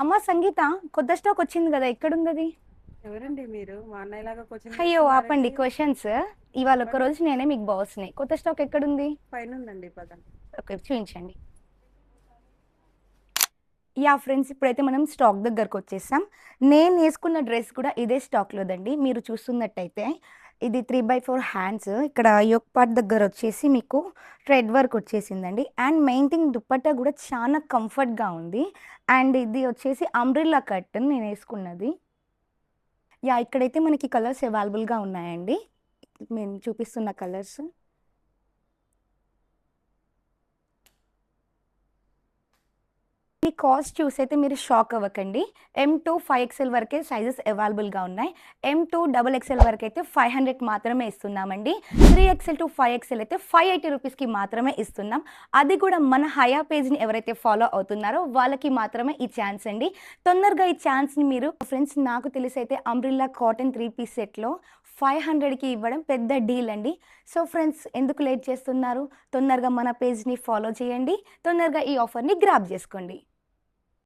అమ్మ సంగీత, కొత్త స్టాక్ వచ్చింది కదా, ఎక్కడుందది? ఎవరండి మీరు? మా అన్నయ్యలాగా క్వశ్చన్ అయ్యో ఆపండి చేస్తున్నారేంటి? క్వశ్చన్స్. ఇవాళ ఒక్క చెప్పండి. రోజు నేనే మీకు బాస్ని. కొత్త స్టాక్ ఎక్కడుంది? పైనుందండి పదండి. ఓకే, చూపించండి. యా ఫ్రెండ్స్, ఇప్పుడైతే మనం స్టాక్ దగ్గరకు వచ్చేసాం. నేను వేసుకున్న డ్రెస్ కూడా ఇదే స్టాక్లోదండి. మీరు చూస్తున్నట్టయితే ఇది 3/4 హ్యాండ్స్. ఇక్కడ యోక్ పార్ట్ దగ్గర వచ్చేసి మీకు థ్రెడ్ వర్క్ వచ్చేసిందండి. అండ్ మెయిన్ థింగ్ దుపట్టా కూడా చాలా కంఫర్ట్గా ఉంది. అండ్ ఇది వచ్చేసి అంబ్రిల్లా కట్ నేను వేసుకున్నది. యా ఇక్కడైతే మనకి కలర్స్ అవైలబుల్గా ఉన్నాయండి. నేను చూపిస్తున్న కలర్స్. మీ కాస్ట్ చూసైతే మీరు షాక్ అవ్వకండి. M2 5XL వరకే సైజెస్ అవైలబుల్గా ఉన్నాయి. M2 XXL వరకు అయితే 500 మాత్రమే ఇస్తున్నామండి. 3XL to 5XL అయితే 580 రూపీస్కి మాత్రమే ఇస్తున్నాం. అది కూడా మన హయా పేజ్ని ఎవరైతే ఫాలో అవుతున్నారో వాళ్ళకి మాత్రమే ఈ ఛాన్స్ అండి. తొందరగా ఈ ఛాన్స్ని మీరు ఫ్రెండ్స్, నాకు తెలిసి అయితే అంబ్రిల్లా కాటన్ 3 పీస్ సెట్లో 500కి ఇవ్వడం పెద్ద డీల్ అండి. సో ఫ్రెండ్స్, ఎందుకు లేట్ చేస్తున్నారు? తొందరగా మన పేజ్ని ఫాలో చేయండి. తొందరగా ఈ ఆఫర్ని గ్రాబ్ చేసుకోండి.